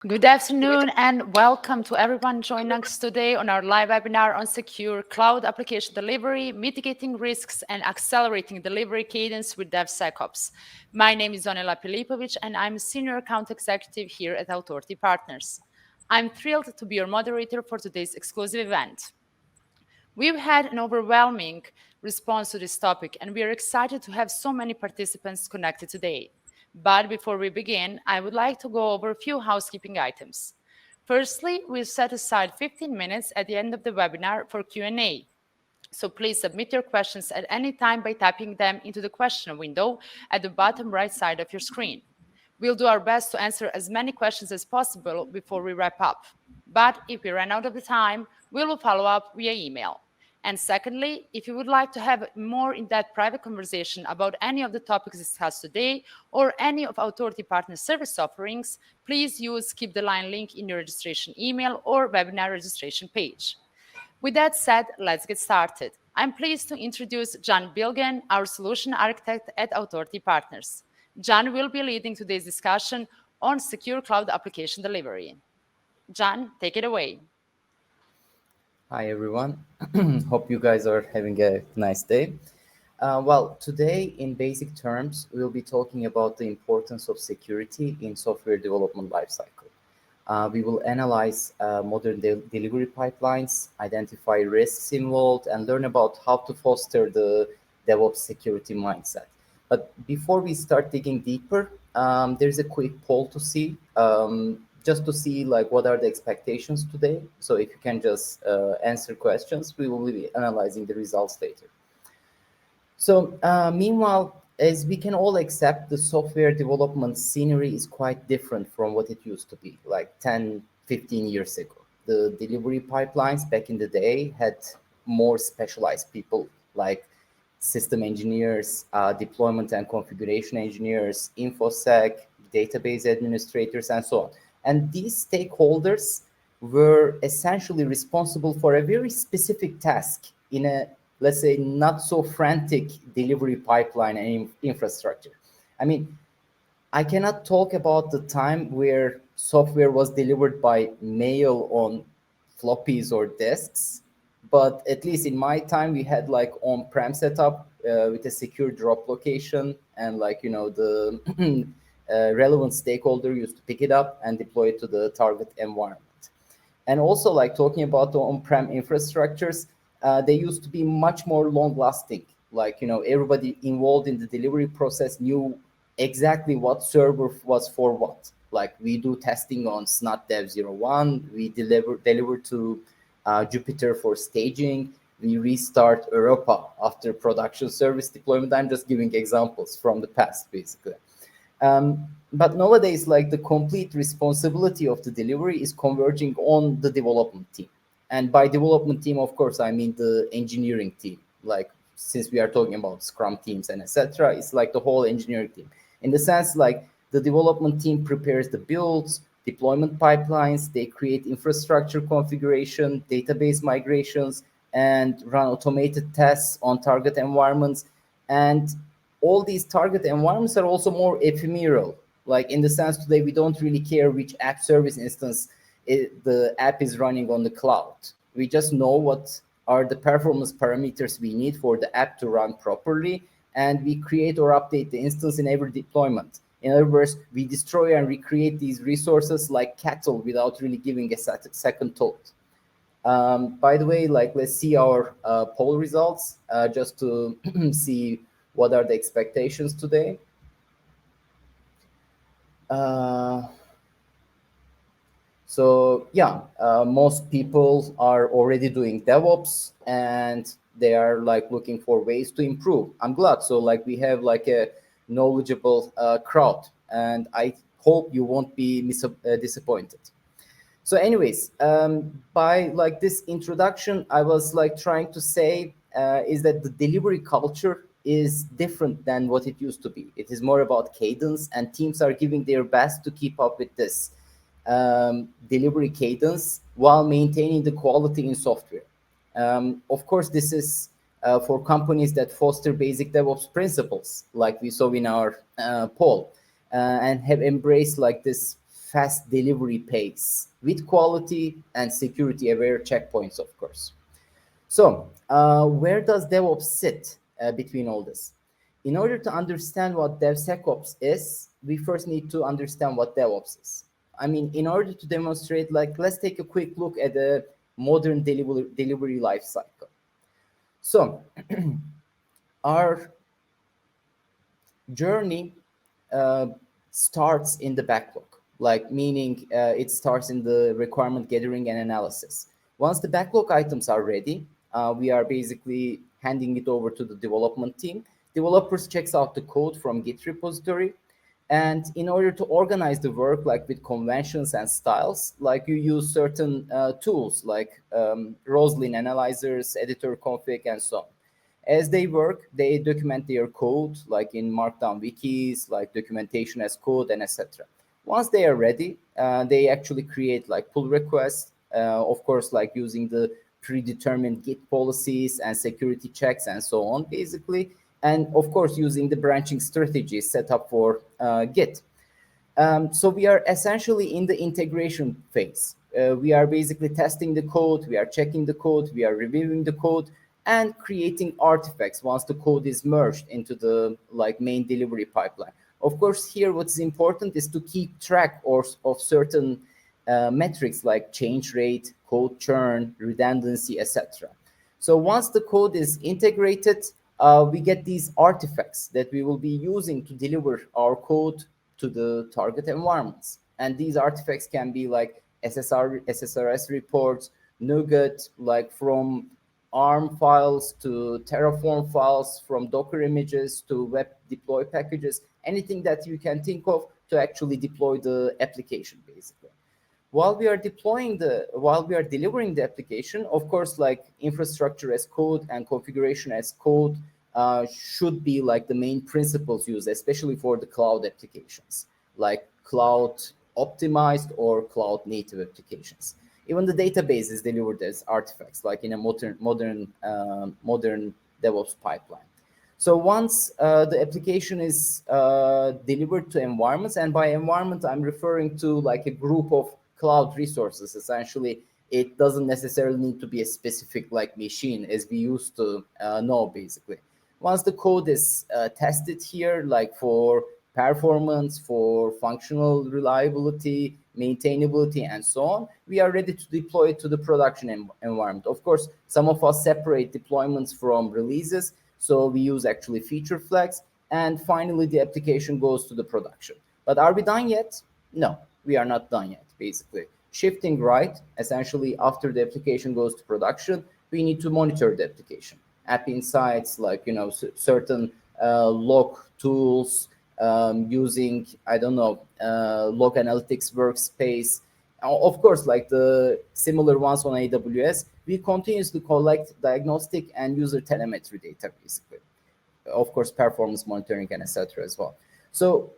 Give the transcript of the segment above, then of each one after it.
Good afternoon and welcome to everyone joining us today on our live webinar on secure cloud application delivery, mitigating risks and accelerating delivery cadence with DevSecOps. My name is Donela Pilipovic and I'm a senior account executive here at Authority Partners. I'm thrilled to be your moderator for today's exclusive event. We've had an overwhelming response to this topic and we are excited to have so many participants connected today. But before we begin, I would like to go over a few housekeeping items. Firstly, we'll set aside 15 minutes at the end of the webinar for Q&A. So please submit your questions at any time by typing them into the question window at the bottom right side of your screen. We'll do our best to answer as many questions as possible before we wrap up. But if we run out of the time, we will follow up via email. And secondly, if you would like to have a more in-depth private conversation about any of the topics discussed today or any of Authority Partner service offerings, please use Keep the Line link in your registration email or webinar registration page. With that said, let's get started. I'm pleased to introduce John Bilgen, our solution architect at Authority Partners. John will be leading today's discussion on secure cloud application delivery. John, take it away. Hi, everyone. Hope you guys are having a nice day. Today, in basic terms, we'll be talking about the importance of security in software development lifecycle. We will analyze modern delivery pipelines, identify risks involved, and learn about how to foster the DevOps security mindset. But before we start digging deeper, there's a quick poll to see. Just to see what are the expectations today. So if you can just answer questions, we will be analyzing the results later. So meanwhile, as we can all accept, the software development scenery is quite different from what it used to be like 10, 15 years ago. The delivery pipelines back in the day had more specialized people like system engineers, deployment and configuration engineers, InfoSec, database administrators, and so on. And these stakeholders were essentially responsible for a very specific task in a, let's say, not so frantic delivery pipeline and infrastructure. I mean, I cannot talk about the time where software was delivered by mail on floppies or disks, but at least in my time, we had on-prem setup with a secure drop location and the relevant stakeholder used to pick it up and deploy it to the target environment. And also talking about the on-prem infrastructures, they used to be much more long-lasting. Everybody involved in the delivery process knew exactly what server was for what. We do testing on Snot Dev 01, we deliver to Jupyter for staging, we restart Europa after production service deployment. I'm just giving examples from the past, basically. But nowadays, the complete responsibility of the delivery is converging on the development team. And by development team, of course, I mean the engineering team. Since we are talking about Scrum teams and etc., it's the whole engineering team. In the sense, the development team prepares the builds, deployment pipelines, they create infrastructure configuration, database migrations, and run automated tests on target environments. And all these target environments are also more ephemeral. In the sense today, we don't really care which app service instance the app is running on the cloud. We just know what are the performance parameters we need for the app to run properly, and we create or update the instance in every deployment. In other words, we destroy and recreate these resources like cattle without really giving a second thought. By the way, let's see our poll results just to see what are the expectations today. Most people are already doing DevOps and they are looking for ways to improve. I'm glad. So we have a knowledgeable crowd, and I hope you won't be disappointed. So anyways, by this introduction, I was trying to say is that the delivery culture is different than what it used to be. It is more about cadence, and teams are giving their best to keep up with this delivery cadence while maintaining the quality in software. Of course, this is for companies that foster basic DevOps principles, like we saw in our poll, and have embraced this fast delivery pace with quality and security aware checkpoints, of course. So where does DevOps sit between all this? In order to understand what DevSecOps is, we first need to understand what DevOps is. I mean, in order to demonstrate, like, let's take a quick look at the modern delivery life cycle. So our journey starts in the backlog, like meaning it starts in the requirement gathering and analysis. Once the backlog items are ready, we are basically handing it over to the development team. Developers checks out the code from Git repository. And in order to organize the work, like with conventions and styles, like you use certain tools like Roslyn analyzers, editor config, and so on. As they work, they document their code, like in Markdown wikis, like documentation as code, and etc. Once they are ready, they actually create like pull requests, of course, like using the predetermined Git policies and security checks and so on, basically. And of course, using the branching strategy set up for Git. So we are essentially in the integration phase. We are basically testing the code, we are checking the code, we are reviewing the code, and creating artifacts once the code is merged into the like main delivery pipeline. Of course, here what's important is to keep track of certain metrics like change rate, code churn, redundancy, etc. So once the code is integrated, we get these artifacts that we will be using to deliver our code to the target environments. And these artifacts can be like SSRS reports, NuGet, like from ARM files to Terraform files, from Docker images to web deploy packages, anything that you can think of to actually deploy the application, basically. While we are delivering the application, of course, like infrastructure as code and configuration as code should be like the main principles used, especially for the cloud applications, like cloud optimized or cloud native applications. Even the database is delivered as artifacts, like in a modern DevOps pipeline. So once the application is delivered to environments, and by environment, I'm referring to like a group of cloud resources. Essentially, it doesn't necessarily need to be a specific like machine as we used to know, basically. Once the code is tested here, like for performance, for functional reliability, maintainability, and so on, we are ready to deploy it to the production environment. Of course, some of us separate deployments from releases, so we use actually feature flags, and finally the application goes to the production. But are we done yet? No, we are not done yet, basically. Shifting right, essentially after the application goes to production, we need to monitor the application. App insights, like, you know, certain log tools, using, I don't know, log analytics workspace. Of course, like the similar ones on AWS, we continuously collect diagnostic and user telemetry data, basically. Of course, performance monitoring and etc. as well. So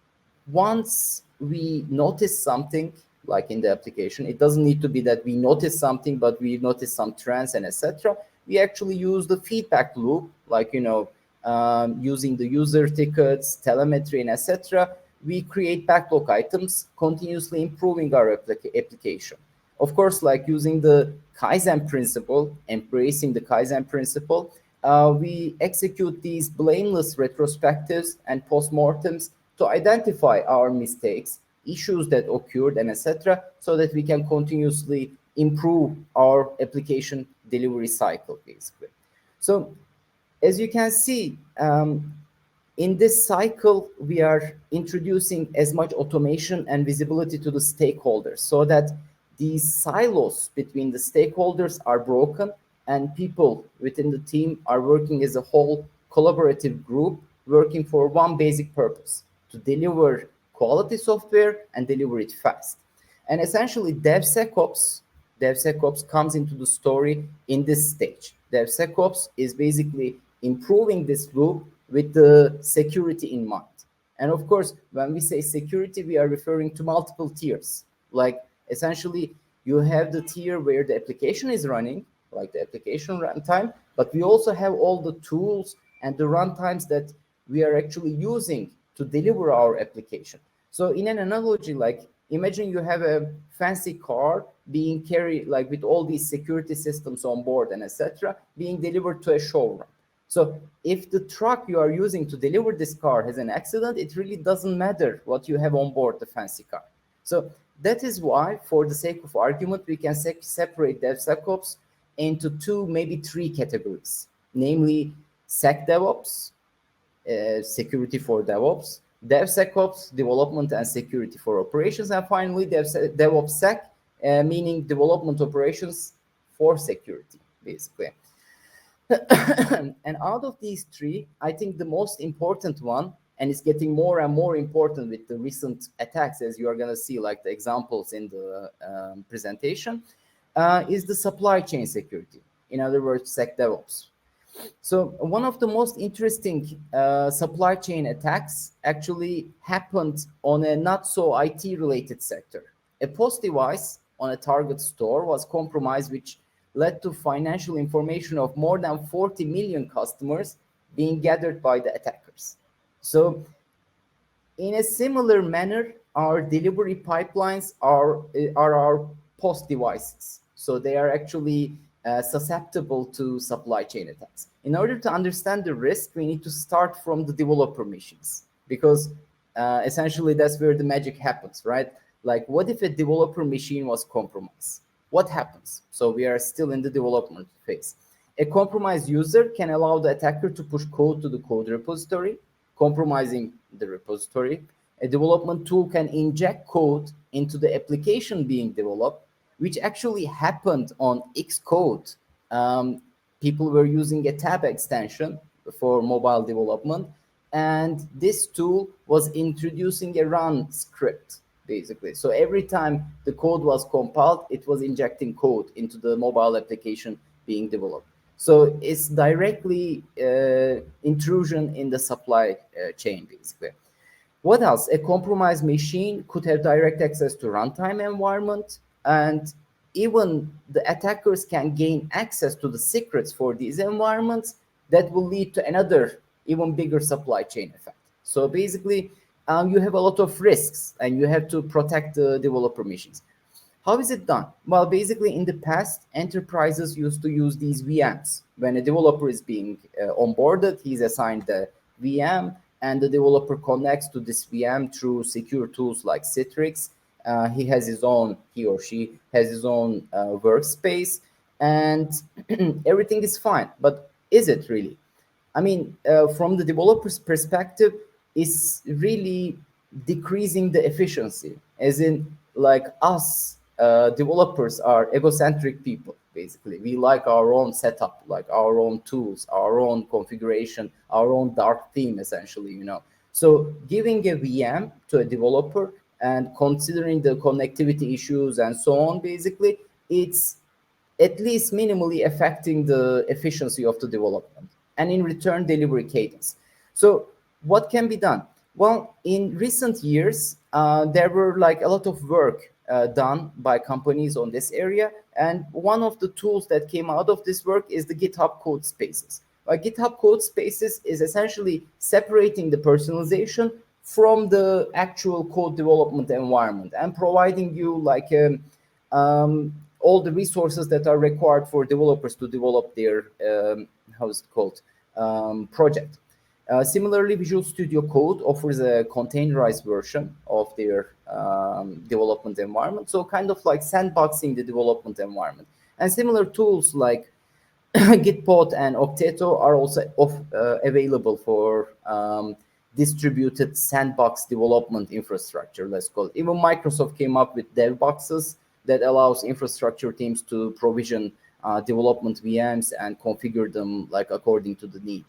once we notice something like in the application, it doesn't need to be that we notice something, but we notice some trends and etc. We actually use the feedback loop, like, you know, using the user tickets, telemetry, and etc. We create backlog items, continuously improving our application. Of course, like using the Kaizen principle, embracing the Kaizen principle, we execute these blameless retrospectives and postmortems to identify our mistakes, issues that occurred, and etc., so that we can continuously improve our application delivery cycle, basically. So as you can see, in this cycle, we are introducing as much automation and visibility to the stakeholders so that these silos between the stakeholders are broken and people within the team are working as a whole collaborative group, working for one basic purpose: to deliver quality software and deliver it fast. And essentially, DevSecOps comes into the story in this stage. DevSecOps is basically improving this loop with the security in mind. And of course, when we say security, we are referring to multiple tiers. Like essentially, you have the tier where the application is running, like the application runtime, but we also have all the tools and the runtimes that we are actually using to deliver our application. So in an analogy, like Imagine you have a fancy car being carried like with all these security systems on board and etc. being delivered to a showroom. So if the truck you are using to deliver this car has an accident, it really doesn't matter what you have on board the fancy car. So that is why, for the sake of argument, we can separate DevSecOps into two, maybe three categories, namely SecDevOps, security for DevOps, DevSecOps, development and security for operations, and finally DevOpsSec, meaning development operations for security, basically. And out of these three, I think the most important one, and it's getting more and more important with the recent attacks, as you are going to see, like the examples in the presentation, is the supply chain security. In other words, SecDevOps. So one of the most interesting supply chain attacks actually happened on a not so IT related sector. A POS device on a Target store was compromised, which led to financial information of more than 40 million customers being gathered by the attackers. So in a similar manner, our delivery pipelines are our POS devices. So they are actually susceptible to supply chain attacks. In order to understand the risk, we need to start from the developer machines, because essentially that's where the magic happens, right? Like, what if a developer machine was compromised? What happens? So we are still in the development phase. A compromised user can allow the attacker to push code to the code repository, compromising the repository. A development tool can inject code into the application being developed, which actually happened on Xcode. People were using a tab extension for mobile development, and this tool was introducing a run script, basically. So every time the code was compiled, it was injecting code into the mobile application being developed. So it's directly intrusion in the supply chain, basically. What else? A compromised machine could have direct access to runtime environment, and even the attackers can gain access to the secrets for these environments that will lead to another even bigger supply chain effect. So basically, you have a lot of risks and you have to protect the developer machines. How is it done? Well, basically in the past, enterprises used to use these VMs. When a developer is being onboarded, he's assigned the VM, and the developer connects to this VM through secure tools like Citrix. He or she has his own workspace, and everything is fine. But is it really? I mean, from the developer's perspective, it's really decreasing the efficiency, as in, like, us developers are egocentric people, basically. We like our own setup, like our own tools, our own configuration, our own dark theme, essentially, you know. So giving a VM to a developer and considering the connectivity issues and so on, basically, it's at least minimally affecting the efficiency of the development, and in return, delivery cadence. So what can be done? Well, in recent years, there were like a lot of work done by companies on this area. And one of the tools that came out of this work is the GitHub code spaces. GitHub code spaces is essentially separating the personalization from the actual code development environment and providing you like all the resources that are required for developers to develop their, project. Similarly, Visual Studio Code offers a containerized version of their development environment, so kind of like sandboxing the development environment. And similar tools like Gitpod and Octeto are also available for distributed sandbox development infrastructure, let's call it. Even Microsoft came up with DevBoxes that allows infrastructure teams to provision development VMs and configure them like according to the need.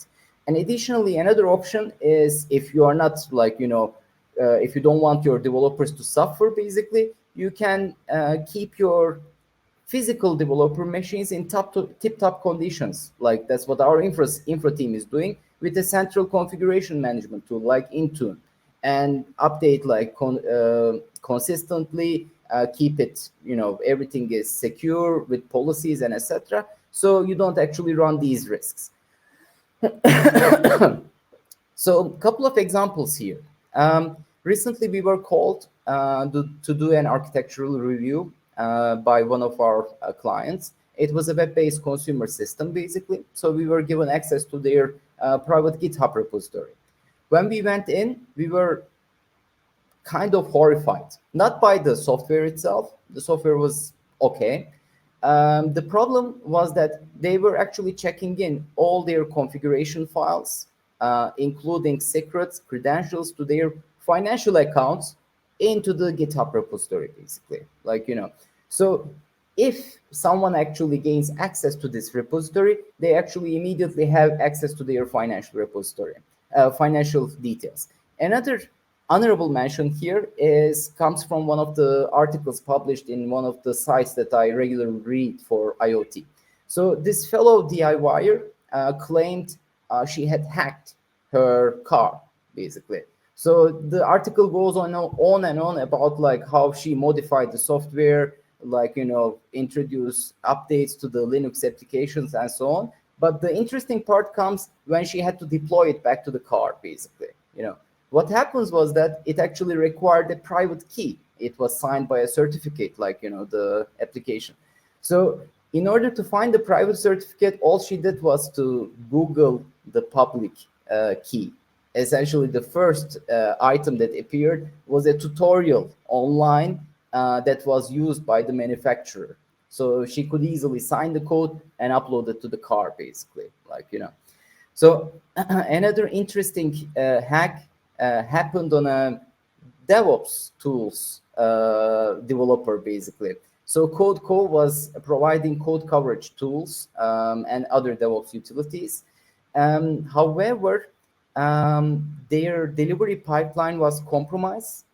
And additionally, another option is, if you are not like, if you don't want your developers to suffer, basically, you can keep your physical developer machines in tip-top conditions. Like that's what our infra team is doing with a central configuration management tool like Intune, and update like consistently, keep it, everything is secure with policies and etc. So you don't actually run these risks. So a couple of examples here. Recently, we were called to do an architectural review by one of our clients. It was a web-based consumer system, basically. So we were given access to their private GitHub repository. When we went in, we were kind of horrified, not by the software itself. The software was okay. The problem was that they were actually checking in all their configuration files, including secrets, credentials to their financial accounts into the GitHub repository, basically. Like, so if someone actually gains access to this repository, they actually immediately have access to their financial repository, financial details. Another honorable mention here comes from one of the articles published in one of the sites that I regularly read for IoT. So this fellow DIYer claimed she had hacked her car, basically. So the article goes on and on about like how she modified the software, like, introduce updates to the Linux applications and so on. But the interesting part comes when she had to deploy it back to the car, basically. What happens was that it actually required a private key. It was signed by a certificate, like, the application. So in order to find the private certificate, all she did was to Google the public key. Essentially, the first item that appeared was a tutorial online that was used by the manufacturer. So she could easily sign the code and upload it to the car, basically, like, So another interesting hack happened on a DevOps tools developer, basically. So CodeCo was providing code coverage tools and other DevOps utilities. However, their delivery pipeline was compromised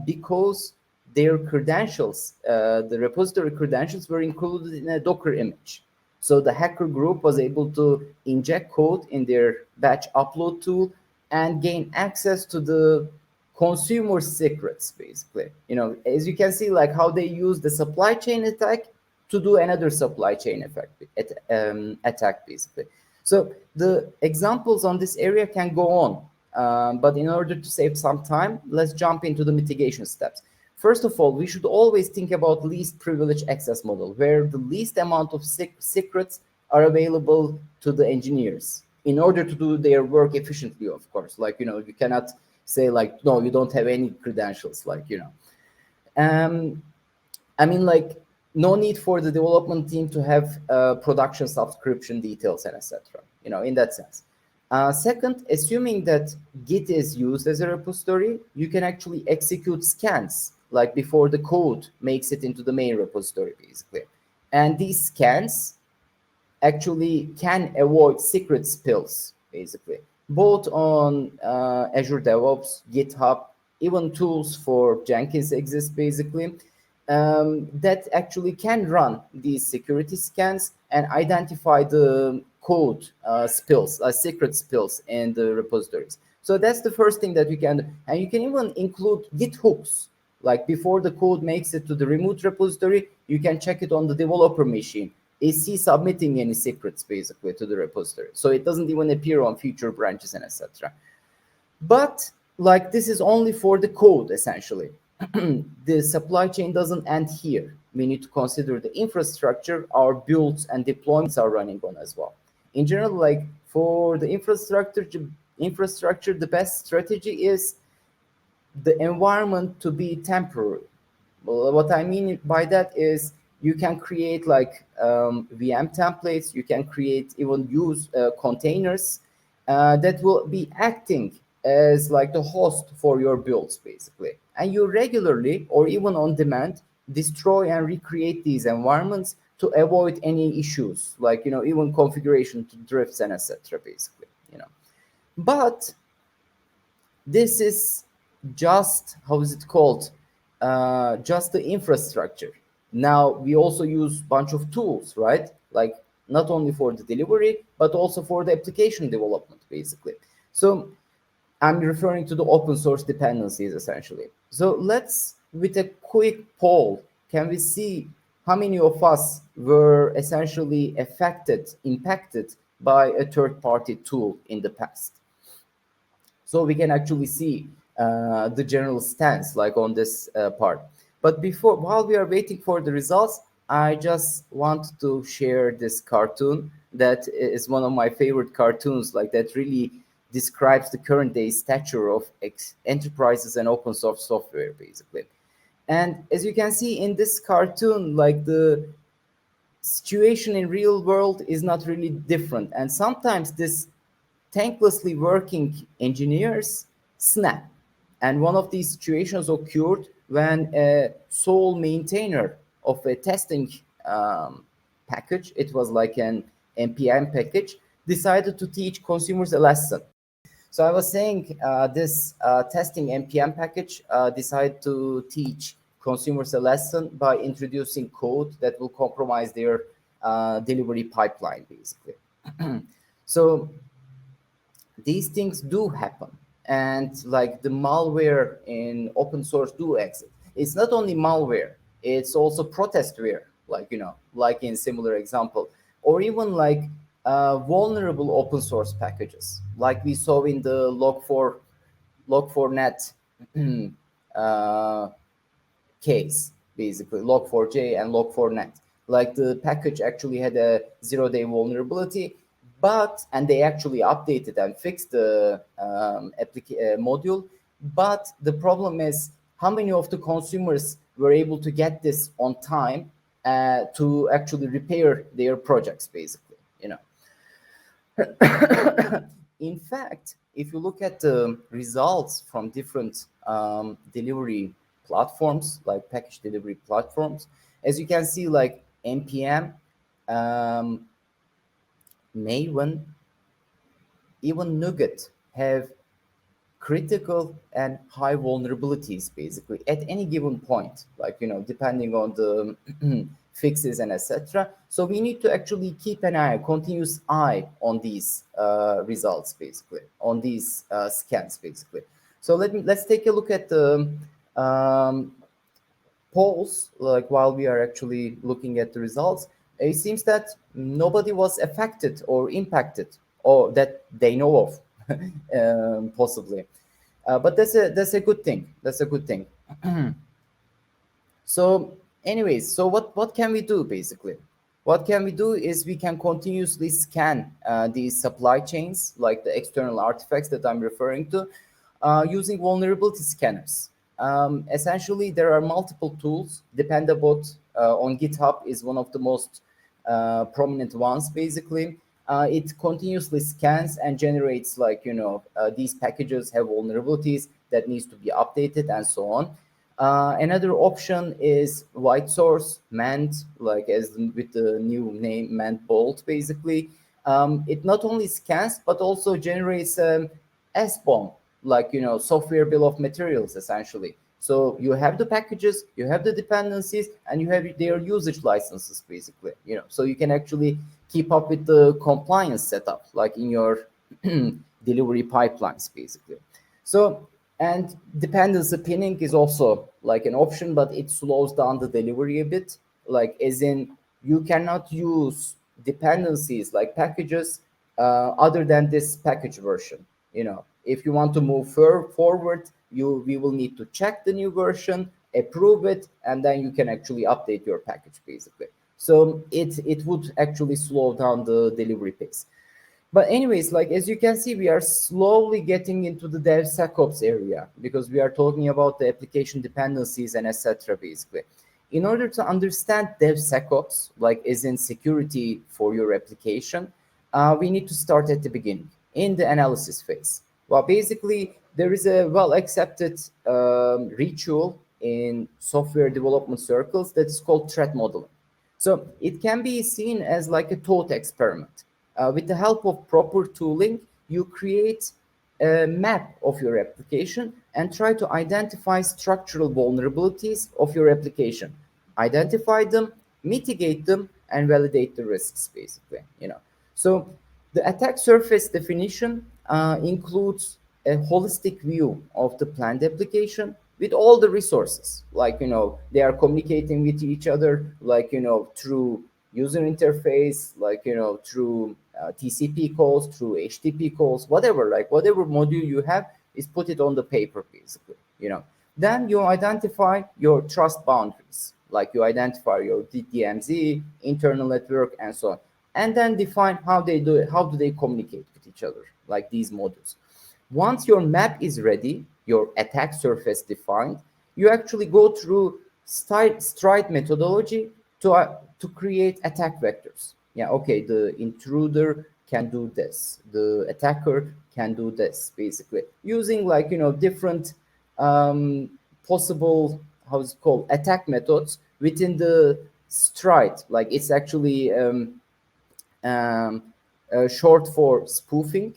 because their credentials, the repository credentials, were included in a Docker image. So the hacker group was able to inject code in their batch upload tool and gain access to the consumer secrets, basically. As you can see, like how they use the supply chain attack to do another supply chain attack, basically. So the examples on this area can go on, but in order to save some time, let's jump into the mitigation steps. First of all, we should always think about least privilege access model, where the least amount of secrets are available to the engineers in order to do their work efficiently, of course. Like, you cannot say like, no, you don't have any credentials, like, I mean, like, no need for the development team to have production subscription details and etc. In that sense. Second, assuming that Git is used as a repository, you can actually execute scans like before the code makes it into the main repository, basically. And these scans actually can avoid secret spills, basically, both on Azure DevOps, GitHub, even tools for Jenkins exist, basically, that actually can run these security scans and identify the code spills, secret spills in the repositories. So that's the first thing that you can do. And you can even include Git hooks. Like before the code makes it to the remote repository, you can check it on the developer machine. Is he submitting any secrets, basically, to the repository? So it doesn't even appear on future branches and etc. But like this is only for the code, essentially. The supply chain doesn't end here. We need to consider the infrastructure our builds and deployments are running on as well. In general, like for the infrastructure, the best strategy is the environment to be temporary. Well, what I mean by that is you can create like VM templates, you can create even use containers that will be acting as like the host for your builds, basically. And you regularly or even on demand destroy and recreate these environments to avoid any issues, like, even configuration to drifts and etc., basically. But this is just, how is it called? Just the infrastructure. Now we also use a bunch of tools, right? Like not only for the delivery, but also for the application development, basically. So I'm referring to the open source dependencies, essentially. So let's, with a quick poll, can we see how many of us were essentially impacted by a third-party tool in the past? So we can actually see the general stance like on this part. But before, while we are waiting for the results, I just want to share this cartoon that is one of my favorite cartoons, like that really describes the current day stature of enterprises and open source software, basically. And as you can see in this cartoon, like the situation in real world is not really different. And sometimes this thanklessly working engineers snap. And one of these situations occurred when a sole maintainer of a testing package, it was like an npm package, decided to teach consumers a lesson. So I was saying this testing npm package decided to teach consumers a lesson by introducing code that will compromise their delivery pipeline, basically. So these things do happen, and like the malware in open source do exist. It's not only malware, it's also protestware, like like in similar example, or even like vulnerable open source packages like we saw in the log4net uh, case, basically log4j and log4net. Like the package actually had a 0-day vulnerability, but and they actually updated and fixed the module. But the problem is how many of the consumers were able to get this on time to actually repair their projects, basically. In fact, if you look at the results from different delivery platforms, like package delivery platforms, as you can see, like npm, maven, even NuGet have critical and high vulnerabilities, basically at any given point, like depending on the fixes and etc. So we need to actually keep an eye, continuous eye on these results, basically on these scans, basically. So let's take a look at the polls, like while we are actually looking at the results. It seems that nobody was affected or impacted, or that they know of, possibly. But that's a good thing. That's a good thing. So, anyways, so what can we do, basically? What can we do is we can continuously scan these supply chains, like the external artifacts that I'm referring to, using vulnerability scanners. Essentially, there are multiple tools. Dependabot on GitHub is one of the most prominent ones, basically. It continuously scans and generates, like these packages have vulnerabilities that needs to be updated and so on. Another option is white source manned, like as with the new name manned bolt, basically. It not only scans but also generates SBOM, like software bill of materials, essentially. So you have the packages, you have the dependencies, and you have their usage licenses, basically. So you can actually keep up with the compliance setup, like in your delivery pipelines, basically. So, and dependency pinning is also like an option, but it slows down the delivery a bit. Like as in, you cannot use dependencies like packages other than this package version. If you want to move forward, we will need to check the new version, approve it, and then you can actually update your package, basically. So it would actually slow down the delivery pace. But anyways, like as you can see, we are slowly getting into the DevSecOps area because we are talking about the application dependencies and etc. basically. In order to understand DevSecOps, like as in security for your application, we need to start at the beginning in the analysis phase. Well, basically, there is a well-accepted ritual in software development circles that is called threat modeling. So it can be seen as like a thought experiment. With the help of proper tooling, you create a map of your application and try to identify structural vulnerabilities of your application. Identify them, mitigate them, and validate the risks, basically. So the attack surface definition includes a holistic view of the planned application with all the resources, like they are communicating with each other, like through user interface, like through TCP calls, through HTTP calls, whatever, like whatever module you have, is put it on the paper, basically, you know. Then you identify your trust boundaries, like you identify your DMZ, internal network, and so on, and then define how they do it, how do they communicate with each other, like these modules. Once your map is ready, your attack surface defined, you actually go through stride methodology to create attack vectors. Yeah, okay, the intruder can do this, the attacker can do this, basically using, like, you know, different possible, how's it called, attack methods within the stride. Like, it's actually um, short for spoofing,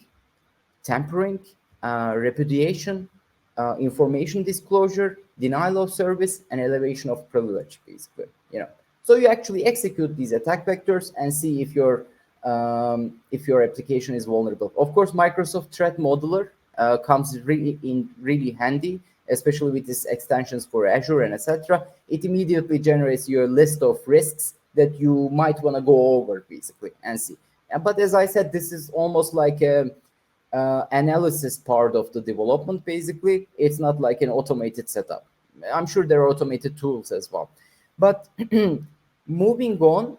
tampering, repudiation, information disclosure, denial of service, and elevation of privilege, basically. You know, so you actually execute these attack vectors and see if your application is vulnerable. Of course, Microsoft Threat Modeler comes really handy, especially with these extensions for Azure and etc. It immediately generates your list of risks that you might want to go over, basically, and see. But as I said, this is almost like a analysis part of the development, basically. It's not like an automated setup. I'm sure there are automated tools as well. But moving on,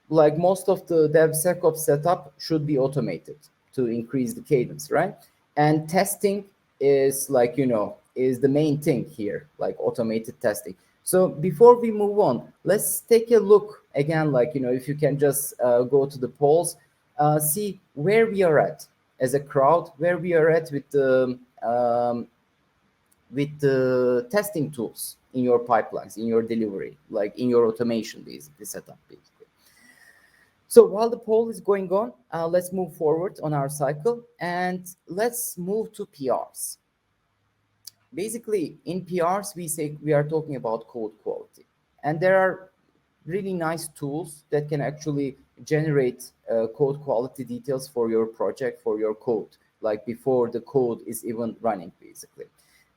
like, most of the DevSecOps setup should be automated to increase the cadence, right? And testing is, like, you know, is the main thing here, like automated testing. So before we move on, let's take a look again, like, you know, if you can just go to the polls, see where we are at as a crowd, where we are at with the testing tools in your pipelines, in your delivery, like in your automation, basically setup, basically. So while the poll is going on, let's move forward on our cycle and let's move to PRs. Basically, in PRs, we are talking about code quality, and there are really nice tools that can actually generate code quality details for your project, for your code, like before the code is even running, basically.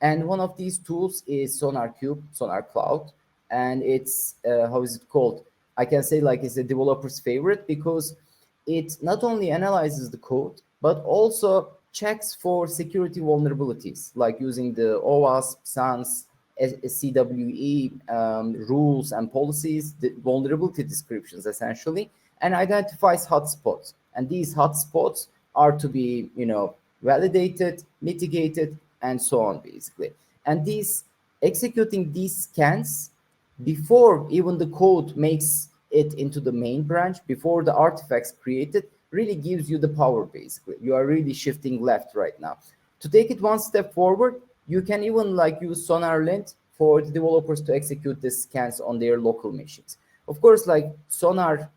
And one of these tools is Sonar Cube, Sonar Cloud, and it's how is it called? I can say, like, it's a developer's favorite because it not only analyzes the code but also checks for security vulnerabilities, like using the OWASP, SANS, CWE rules and policies, the vulnerability descriptions essentially, and identifies hotspots. And these hotspots are to be, you know, validated, mitigated, and so on, basically. And these executing these scans before even the code makes it into the main branch, before the artifacts created, really gives you the power, basically. You are really shifting left right now. To take it one step forward, you can even, like, use SonarLint for the developers to execute the scans on their local machines. Of course, like, Sonar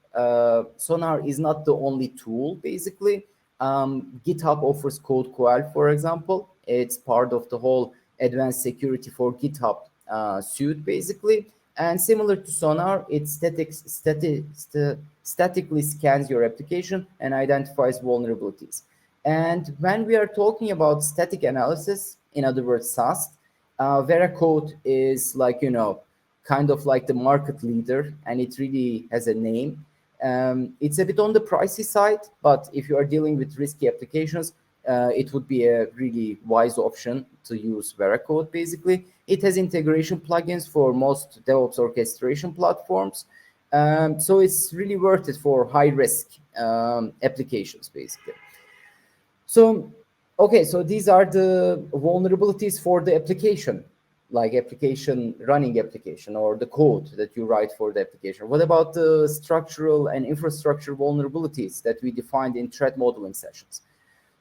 is not the only tool, basically. GitHub offers CodeQual, for example. It's part of the whole advanced security for GitHub suite, basically. And similar to Sonar, it statically scans your application and identifies vulnerabilities. And when we are talking about static analysis, in other words, SAST, Veracode is, like, you know, kind of like the market leader, and it really has a name. It's a bit on the pricey side, but if you are dealing with risky applications, it would be a really wise option to use Veracode, basically. It has integration plugins for most DevOps orchestration platforms. So it's really worth it for high-risk applications, basically. So, okay, so these are the vulnerabilities for the application, like running application, or the code that you write for the application. What about the structural and infrastructure vulnerabilities that we defined in threat modeling sessions?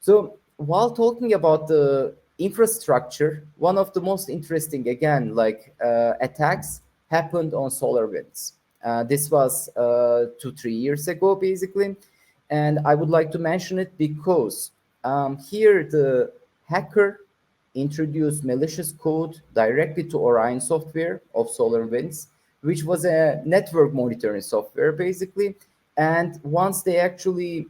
So while talking about the infrastructure, one of the most interesting, again, like attacks happened on SolarWinds. This was 2-3 years ago, basically. And I would like to mention it because here the hacker introduced malicious code directly to Orion software of SolarWinds, which was a network monitoring software, basically. And once they actually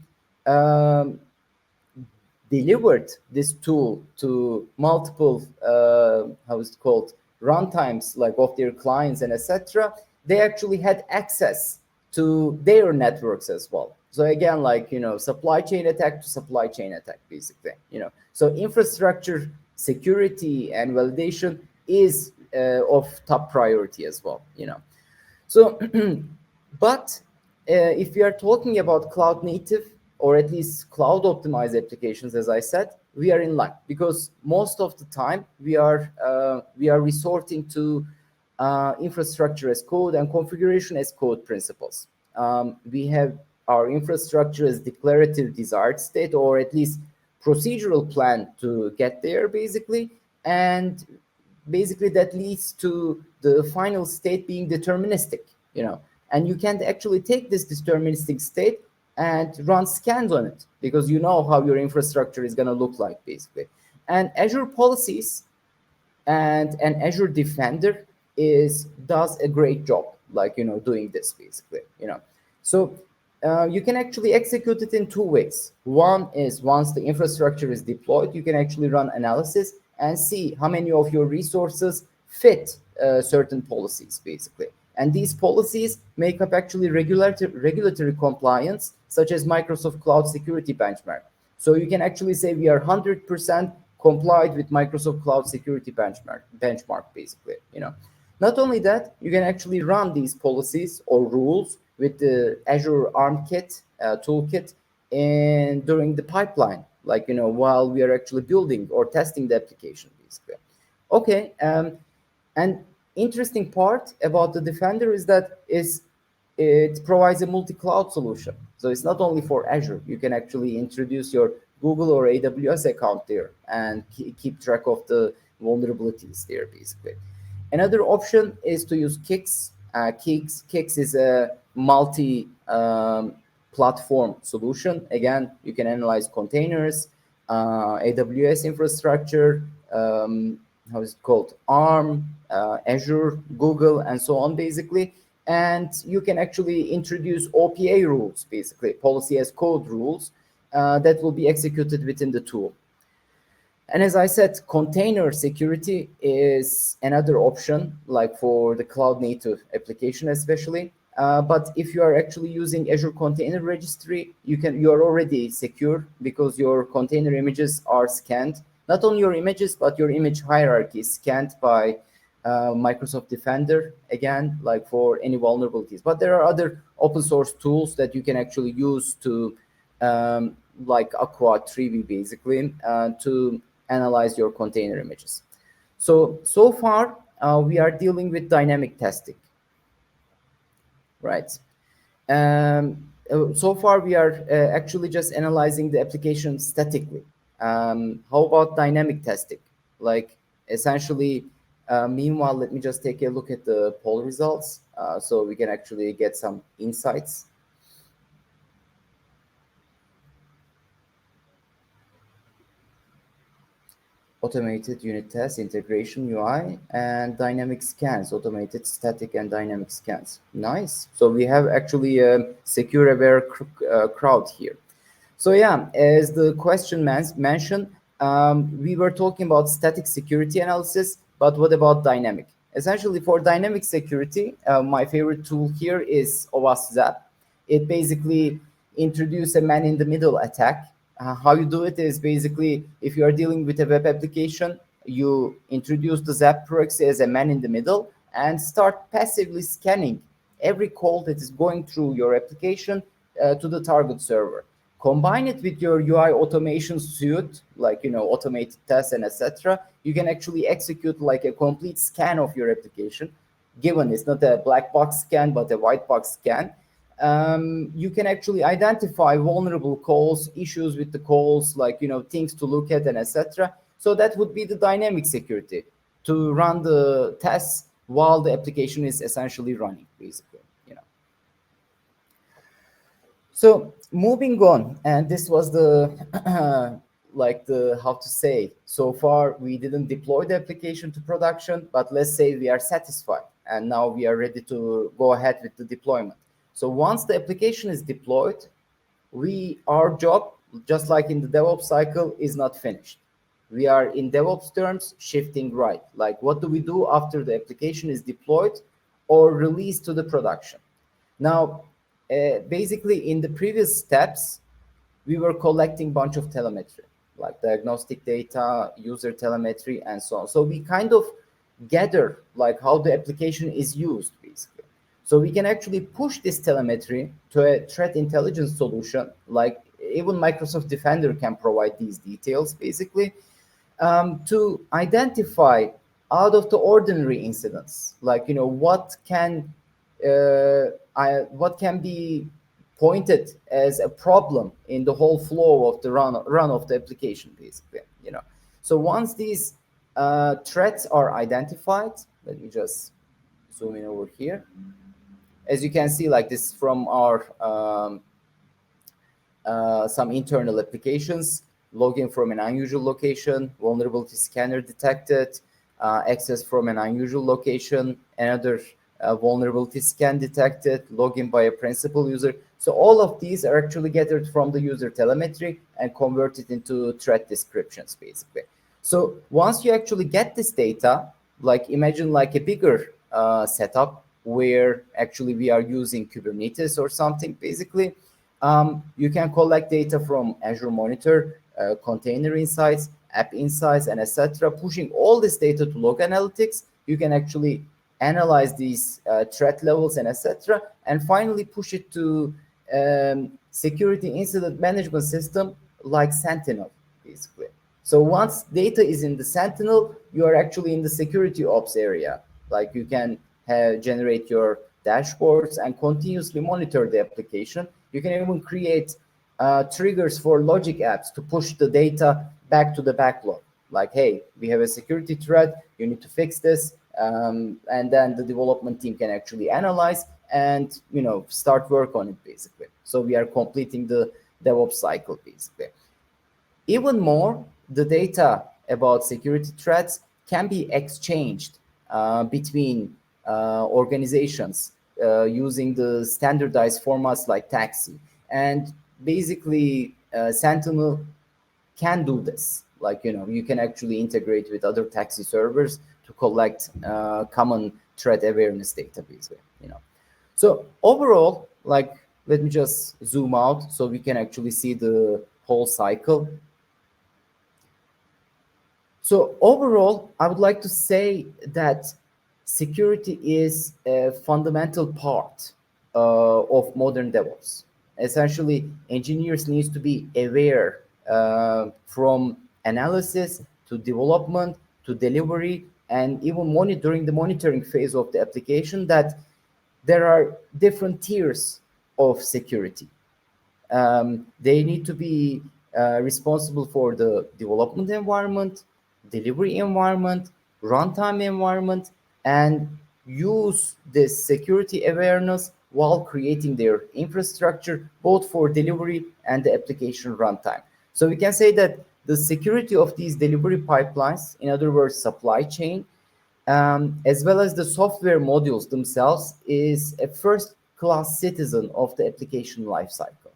delivered this tool to multiple, how is it called, runtimes, like of their clients and etc., they actually had access to their networks as well. So again, like, you know, supply chain attack to supply chain attack, basically, you know. So infrastructure security and validation is of top priority as well, So, but if we are talking about cloud native or at least cloud optimized applications, as I said, we are in luck because most of the time we are resorting to infrastructure as code and configuration as code principles. We have our infrastructure as declarative desired state, or at least procedural plan to get there, basically, and basically that leads to the final state being deterministic, and you can't actually take this deterministic state and run scans on it because you know how your infrastructure is going to look like, basically. And Azure policies and an Azure Defender does a great job, doing this, basically, So you can actually execute it in two ways. One is once the infrastructure is deployed, you can actually run analysis and see how many of your resources fit certain policies, basically. And these policies make up actually regulatory compliance, such as Microsoft Cloud Security Benchmark. So you can actually say we are 100% complied with Microsoft Cloud Security benchmark, basically. Not only that, you can actually run these policies or rules with the Azure ARM kit toolkit and during the pipeline, while we are actually building or testing the application, basically. Okay, and interesting part about the Defender is that it provides a multi-cloud solution. So it's not only for Azure. You can actually introduce your Google or AWS account there and keep track of the vulnerabilities there, basically. Another option is to use Kix. Kix is a multi-platform solution. Again, you can analyze containers, AWS infrastructure, how is it called? ARM, Azure, Google, and so on, basically. And you can actually introduce OPA rules, basically, policy as code rules that will be executed within the tool. And as I said, container security is another option, like for the cloud native application, especially. But if you are actually using Azure Container Registry, you are already secure because your container images are scanned. Not only your images, but your image hierarchy is scanned by Microsoft Defender, again, like for any vulnerabilities. But there are other open source tools that you can actually use to, like Aqua 3V, basically, to analyze your container images. So far, we are dealing with dynamic testing, right? So far, we are actually just analyzing the application statically. How about dynamic testing? Like, essentially, meanwhile, let me just take a look at the poll results so we can actually get some insights. Automated unit tests, integration UI, and dynamic scans, automated static and dynamic scans. Nice. So we have actually a secure aware crowd here. So yeah, as the question mentioned, we were talking about static security analysis, but what about dynamic? Essentially, for dynamic security, my favorite tool here is OWASP Zap. It basically introduces a man-in-the-middle attack. How you do it is basically, if you are dealing with a web application, you introduce the Zap proxy as a man-in-the-middle and start passively scanning every call that is going through your application to the target server. Combine it with your UI automation suite, like, automated tests and etc. You can actually execute like a complete scan of your application. Given it's not a black box scan, but a white box scan. You can actually identify vulnerable calls, issues with the calls, like, things to look at and etc. So that would be the dynamic security, to run the tests while the application is essentially running, basically. So moving on, and this was the how to say, so far we didn't deploy the application to production, but let's say we are satisfied and now we are ready to go ahead with the deployment. So once the application is deployed, our job, just like in the DevOps cycle, is not finished. We are, in DevOps terms, shifting right. Like, what do we do after the application is deployed or released to the production? Now, basically, in the previous steps, we were collecting a bunch of telemetry, like diagnostic data, user telemetry, and so on. So we kind of gather like how the application is used, basically. So we can actually push this telemetry to a threat intelligence solution, like even Microsoft Defender can provide these details, basically, to identify out of the ordinary incidents, like what can be pointed as a problem in the whole flow of the run of the application, basically. So once these threats are identified, let me just zoom in over here. As you can see, like this from our some internal applications, login from an unusual location, vulnerability scanner detected, access from an unusual location, another vulnerability scan detected, login by a principal user. So all of these are actually gathered from the user telemetry and converted into threat descriptions, basically. So once you actually get this data, like imagine like a bigger setup where actually we are using Kubernetes or something, basically, you can collect data from Azure Monitor, container insights, app insights, and etc. Pushing all this data to log analytics, you can actually analyze these threat levels and etc. And finally push it to security incident management system like Sentinel, basically. So once data is in the Sentinel, you are actually in the security ops area. Like you can generate your dashboards and continuously monitor the application. You can even create triggers for logic apps to push the data back to the backlog. Like, hey, we have a security threat, you need to fix this. And then the development team can actually analyze and start work on it, basically. So we are completing the DevOps cycle, basically. Even more, the data about security threats can be exchanged between organizations using the standardized formats like Taxi. And basically, Sentinel can do this. Like, you can actually integrate with other Taxi servers to collect common threat awareness database. So overall, like, let me just zoom out so we can actually see the whole cycle. So overall, I would like to say that security is a fundamental part of modern DevOps. Essentially, engineers need to be aware from analysis to development to delivery and even during the monitoring phase of the application that there are different tiers of security. They need to be responsible for the development environment, delivery environment, runtime environment, and use this security awareness while creating their infrastructure, both for delivery and the application runtime. So we can say that the security of these delivery pipelines, in other words, supply chain, as well as the software modules themselves, is a first-class citizen of the application lifecycle.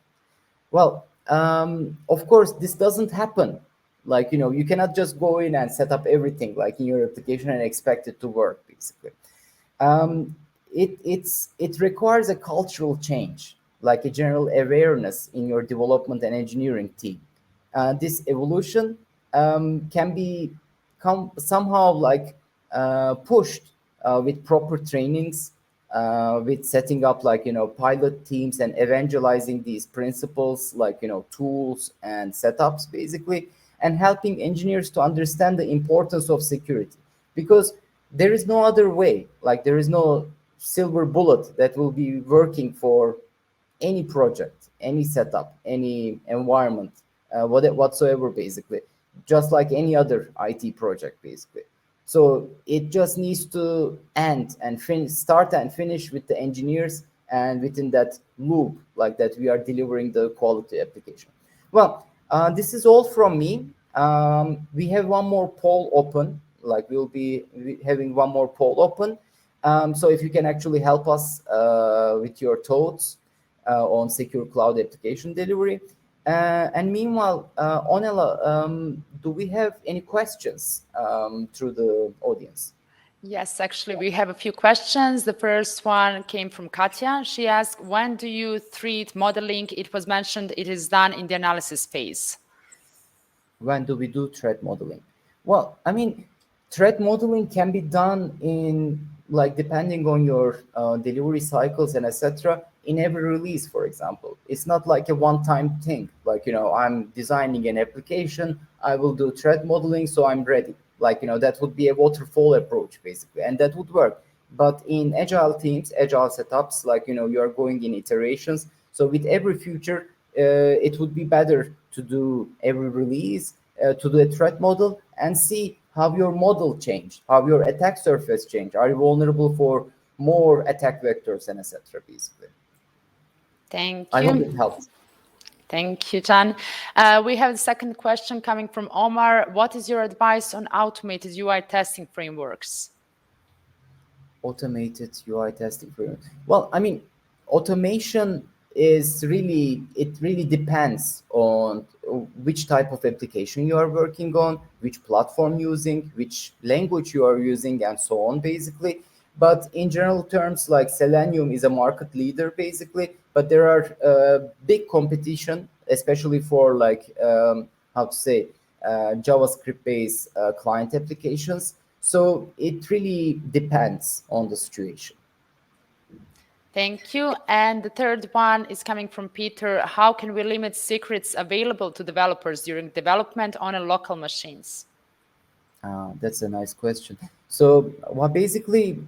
Well, of course, this doesn't happen. Like, you cannot just go in and set up everything like in your application and expect it to work, basically. It requires a cultural change, like a general awareness in your development and engineering team. This evolution can be somehow like pushed with proper trainings, with setting up like pilot teams and evangelizing these principles like tools and setups, basically, and helping engineers to understand the importance of security, because there is no other way. Like, there is no silver bullet that will be working for any project, any setup, any environment, whatsoever, basically, just like any other IT project, basically. So it just needs to start and finish with the engineers, and within that loop, like that, we are delivering the quality application. Well, this is all from me. We have one more poll open. Like, we'll be having one more poll open. So if you can actually help us with your thoughts on secure cloud application delivery. And meanwhile, Onela, do we have any questions through the audience? Yes, actually, we have a few questions. The first one came from Katya. She asked, when do you treat modeling? It was mentioned it is done in the analysis phase. When do we do threat modeling? Well, I mean, threat modeling can be done in, like, depending on your delivery cycles and etc. in every release, for example. It's not like a one-time thing. Like, I'm designing an application, I will do threat modeling, so I'm ready. Like, that would be a waterfall approach, basically, and that would work. But in agile teams, agile setups, like, you are going in iterations. So with every feature, it would be better to do every release, to do a threat model and see how your model changed, how your attack surface changed. Are you vulnerable for more attack vectors and etc. Basically, Thank I hope you. it helps. Thank you, Can. We have the second question coming from Omar. What is your advice on automated UI testing frameworks? Automated UI testing framework. Well, I mean, automation is really, it really depends on which type of application you are working on, which platform using, which language you are using, and so on, basically. But in general terms, like Selenium is a market leader, basically. But there are big competition, especially for like how to say JavaScript-based client applications. So it really depends on the situation. Thank you. And the third one is coming from Peter. How can we limit secrets available to developers during development on a local machines? That's a nice question. So, well, basically,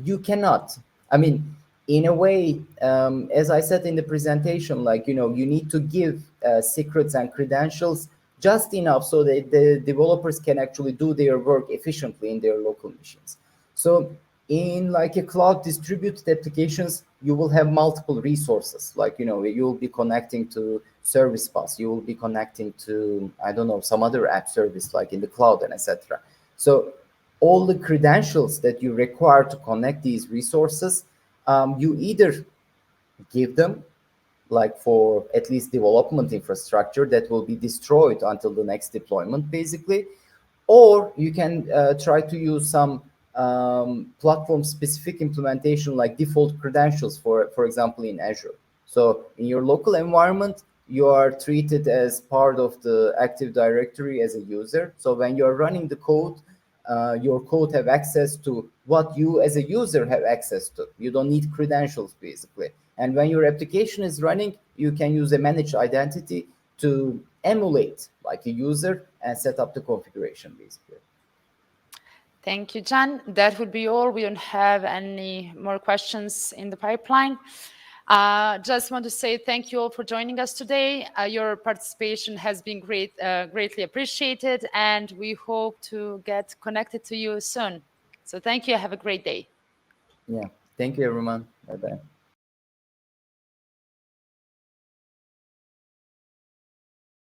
you cannot. I mean, in a way, as I said in the presentation, like, you need to give secrets and credentials just enough so that the developers can actually do their work efficiently in their local machines. So, in like a cloud distributed applications, you will have multiple resources. Like, you will be connecting to service bus, you will be connecting to, I don't know, some other app service like in the cloud and etc. So all the credentials that you require to connect these resources, you either give them, like for at least development infrastructure that will be destroyed until the next deployment, basically, or you can try to use some platform specific implementation like default credentials, for example, in Azure. So in your local environment, you are treated as part of the Active Directory as a user. So when you're running the code, your code have access to what you as a user have access to. You don't need credentials, basically. And when your application is running, you can use a managed identity to emulate like a user and set up the configuration, basically. Thank you, Jan. That would be all. We don't have any more questions in the pipeline. Just want to say thank you all for joining us today. Your participation has been greatly appreciated, and we hope to get connected to you soon. So thank you. Have a great day. Yeah. Thank you, everyone. Bye-bye.